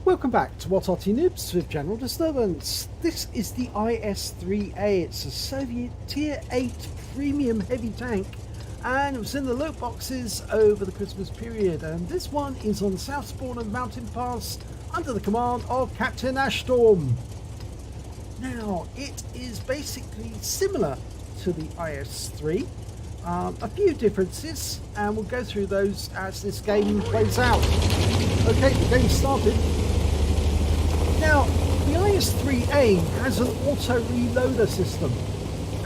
Welcome back to What Arty Noobs with General Disturbance. This is the IS-3A. It's a Soviet Tier 8 premium heavy tank, and it was in the loot boxes over the Christmas period. And this one is on South Spawn and Mountain Pass under the command of Captain Ashstorm. Now, it is basically similar to the IS-3. A few differences, and we'll go through those as this game plays out. Okay, the game started. Now, the IS-3A has an auto-reloader system,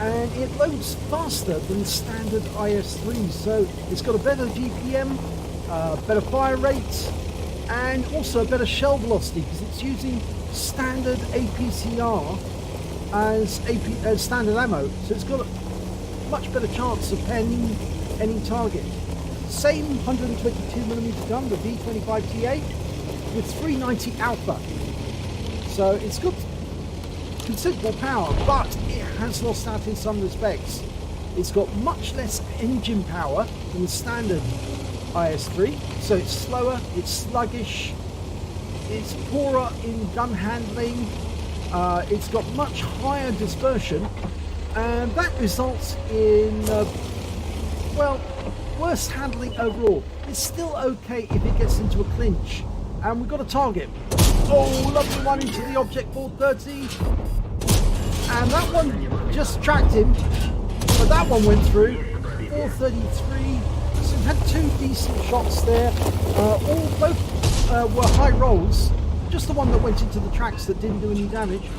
and it loads faster than standard IS-3, so it's got a better GPM, better fire rate, and also a better shell velocity because it's using standard APCR as standard ammo, so it's got a much better chance of penning any target. Same 122mm gun, the V25TA, with 390 alpha. So it's got considerable power, but it has lost out in some respects. It's got much less engine power than the standard IS-3, so it's slower, it's sluggish, it's poorer in gun handling, it's got much higher dispersion, and that results in, well, worse handling overall. It's still okay if it gets into a clinch, and we've got a target. Oh, lovely one into the object 430, and that one just tracked him, but that one went through. 433, so we've had two decent shots there. Both were high rolls, just the one that went into the tracks that didn't do any damage,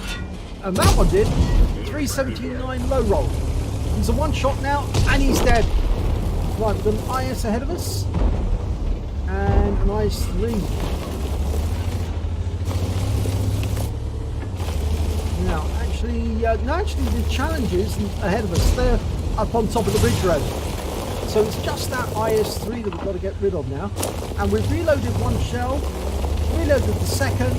and that one did. 379 low roll. He's a one shot now, and he's dead. Right, we've got an IS ahead of us, and an IS-3. Now, actually the challenges ahead of us, they're up on top of the bridge road. So it's just that IS-3 that we've got to get rid of now. And we've reloaded one shell, reloaded the second,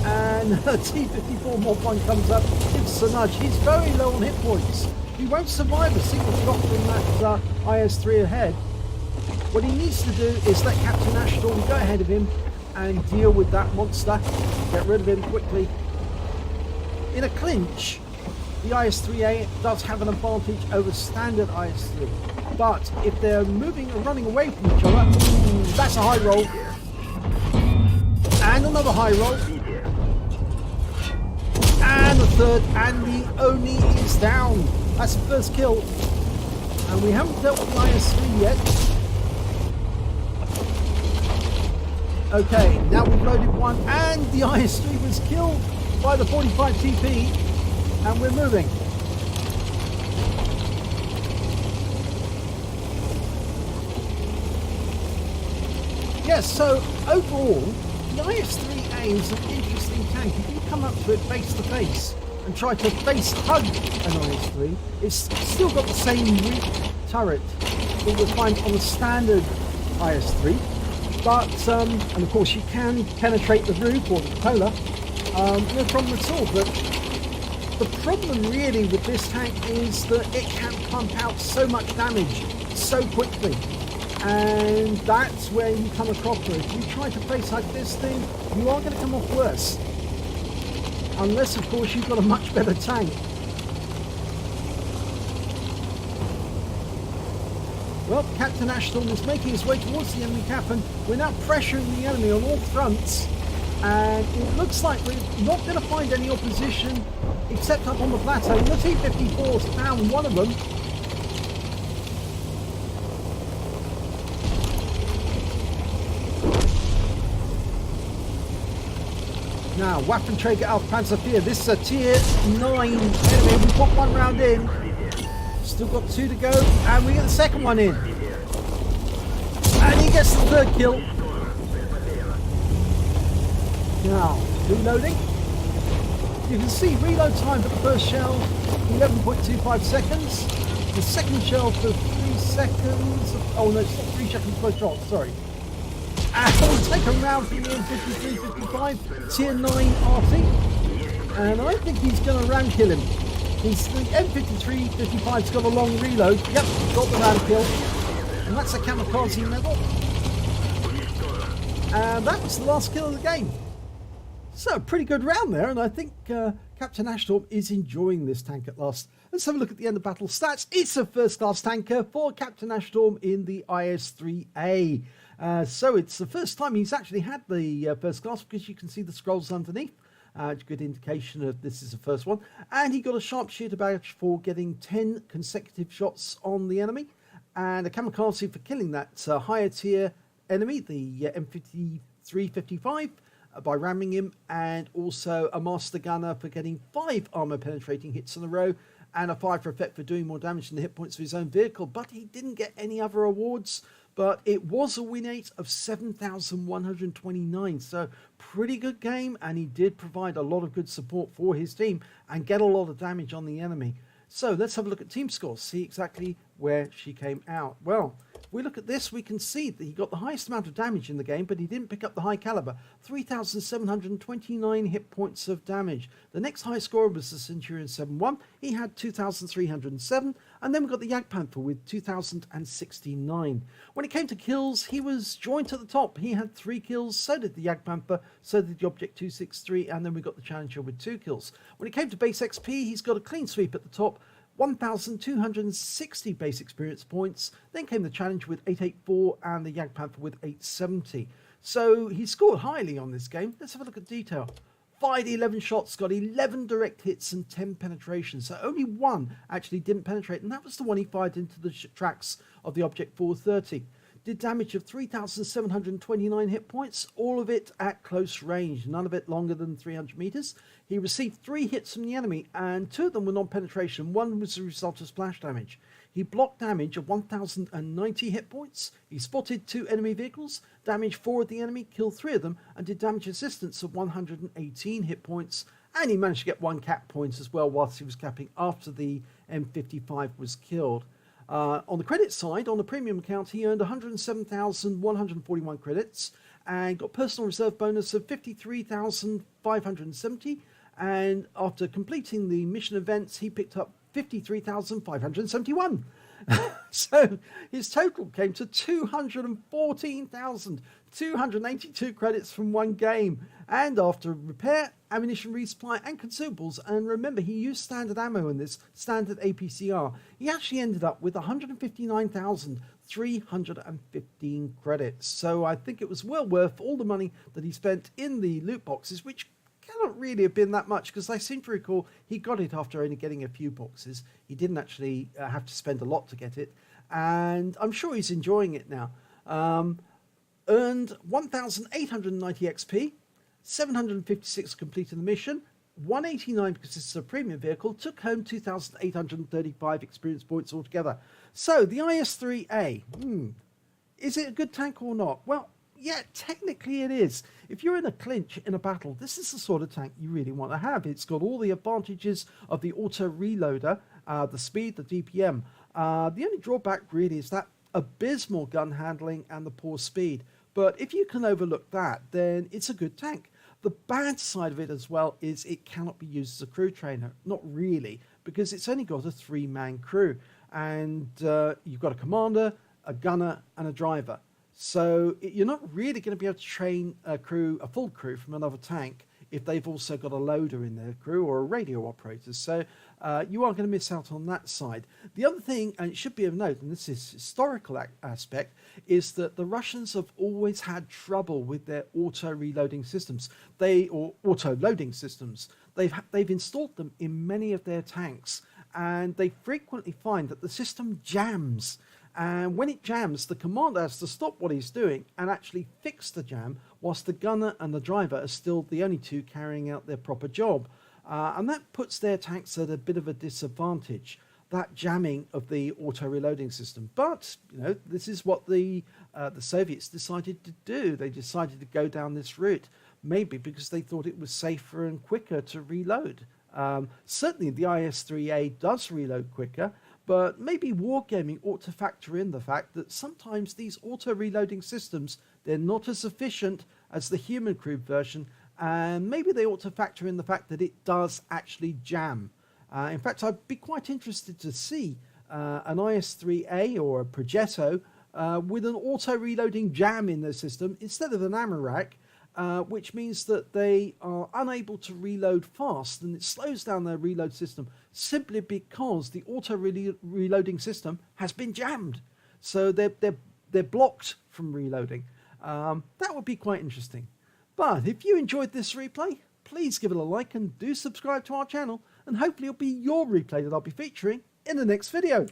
and T-54 Mod 1 comes up, gives us a nudge. He's very low on hit points. He won't survive a single shot from that IS-3 ahead. What he needs to do is let Captain Ashstorm go ahead of him and deal with that monster. Get rid of him quickly. In a clinch, the IS-3A does have an advantage over standard IS-3. But if they're moving and running away from each other, that's a high roll. And another high roll. And a third, and the Oni is down. That's the first kill. And we haven't dealt with the IS-3 yet. Okay, now we've loaded one, and the IS-3 was killed by the 45 TP, and we're moving. Yes, so overall, the IS-3A is an interesting tank. If you come up to it face to face and try to face hug an IS-3, it's still got the same weak turret that you'll find on the standard IS-3. But, and of course you can penetrate the roof or the cupola, no problem at all. But the problem really with this tank is that it can pump out so much damage so quickly. And that's where you come a cropper. If you try to face hug this thing, you are going to come off worse. Unless, of course, you've got a much better tank. Well, Captain Ashstorm is making his way towards the enemy cap, and we're now pressuring the enemy on all fronts. And it looks like we're not going to find any opposition except up on the plateau. The T-54's found one of them. Now, Waffenträger auf Panzer IV. This is a tier 9 enemy. We've got one round in. Still got two to go, and we get the second one in. And he gets the third kill. Now, reloading. You can see reload time for the first shell, 11.25 seconds. The second shell for 3 seconds. Oh no, it's not 3 seconds per shot, sorry. And we'll take a round from the M53-55, tier 9 Arty. And I think he's going to round kill him. The M53-55's got a long reload. Yep, got the round kill. And that's a Kamikaze medal. And that was the last kill of the game. So, pretty good round there, and I think Captain Ashtorm is enjoying this tank at last. Let's have a look at the end of battle stats. It's a first-class tanker for Captain Ashtorm in the IS-3A. So it's the first time he's actually had the first class, because you can see the scrolls underneath. Good indication of this is the first one. And he got a sharpshooter badge for getting 10 consecutive shots on the enemy, and a Kamikaze for killing that higher tier enemy, the M5355, by ramming him, and also a Master Gunner for getting 5 armor penetrating hits in a row, and a 5 for effect for doing more damage than the hit points of his own vehicle. But he didn't get any other awards, but it was a win rate of 7,129, so pretty good game, and he did provide a lot of good support for his team and get a lot of damage on the enemy. So let's have a look at team scores, see exactly where she came out. Well, if we look at this, we can see that he got the highest amount of damage in the game, but he didn't pick up the high caliber. 3,729 hit points of damage. The next high scorer was the Centurion 7-1. He had 2,307, and then we got the Jagdpanther with 2,069. When it came to kills, he was joint at the top. He had 3 kills, so did the Jagdpanther, so did the Object 263, and then we got the Challenger with 2 kills. When it came to base XP, he's got a clean sweep at the top, 1,260 base experience points. Then came the Challenge with 884 and the Jagdpanther with 870. So he scored highly on this game. Let's have a look at detail. Fired 11 shots, got 11 direct hits and 10 penetrations. So only one actually didn't penetrate, and that was the one he fired into the tracks of the Object 430. Did damage of 3,729 hit points, all of it at close range, none of it longer than 300 meters. He received 3 hits from the enemy, and 2 of them were non-penetration. 1 was the result of splash damage. He blocked damage of 1,090 hit points. He spotted 2 enemy vehicles, damaged 4 of the enemy, killed 3 of them, and did damage assistance of 118 hit points. And he managed to get 1 cap point as well whilst he was capping after the M55 was killed. On the credit side, on the premium account, he earned 107,141 credits and got personal reserve bonus of 53,570. And after completing the mission events, he picked up 53,571. So his total came to 214,282 credits from one game. And after repair, ammunition resupply and consumables, and remember he used standard ammo in this, standard APCR, he actually ended up with 159,315 credits. So I think it was well worth all the money that he spent in the loot boxes, which cannot really have been that much, because I seem to recall he got it after only getting a few boxes. He didn't actually have to spend a lot to get it, and I'm sure he's enjoying it now. Earned 1,890 XP, 756 completed the mission, 189 because this is a premium vehicle, took home 2,835 experience points altogether. So the IS-3A, is it a good tank or not? Well, yeah, technically it is. If you're in a clinch in a battle, this is the sort of tank you really want to have. It's got all the advantages of the auto reloader, the speed, the DPM. The only drawback really is that abysmal gun handling and the poor speed. But if you can overlook that, then it's a good tank. The bad side of it as well is it cannot be used as a crew trainer. Not really, because it's only got a 3-man crew. And you've got a commander, a gunner, and a driver. So you're not really going to be able to train a full crew from another tank if they've also got a loader in their crew or a radio operator. So you are going to miss out on that side. The other thing, and it should be of note, and this is historical aspect, is that the Russians have always had trouble with their auto-reloading systems. Or auto-loading systems. They've installed them in many of their tanks, and they frequently find that the system jams. And when it jams, the commander has to stop what he's doing and actually fix the jam, whilst the gunner and the driver are still the only two carrying out their proper job. And that puts their tanks at a bit of a disadvantage, that jamming of the auto-reloading system. But, this is what the Soviets decided to do. They decided to go down this route, maybe because they thought it was safer and quicker to reload. Certainly the IS-3A does reload quicker, but maybe wargaming ought to factor in the fact that sometimes these auto-reloading systems, they're not as efficient as the human-crewed version, and maybe they ought to factor in the fact that it does actually jam. In fact, I'd be quite interested to see an IS-3A or a Progetto with an auto reloading jam in their system instead of an ammo rack, which means that they are unable to reload fast, and it slows down their reload system simply because the auto reloading system has been jammed. So they're blocked from reloading. That would be quite interesting. But if you enjoyed this replay, please give it a like and do subscribe to our channel, and hopefully it'll be your replay that I'll be featuring in the next video.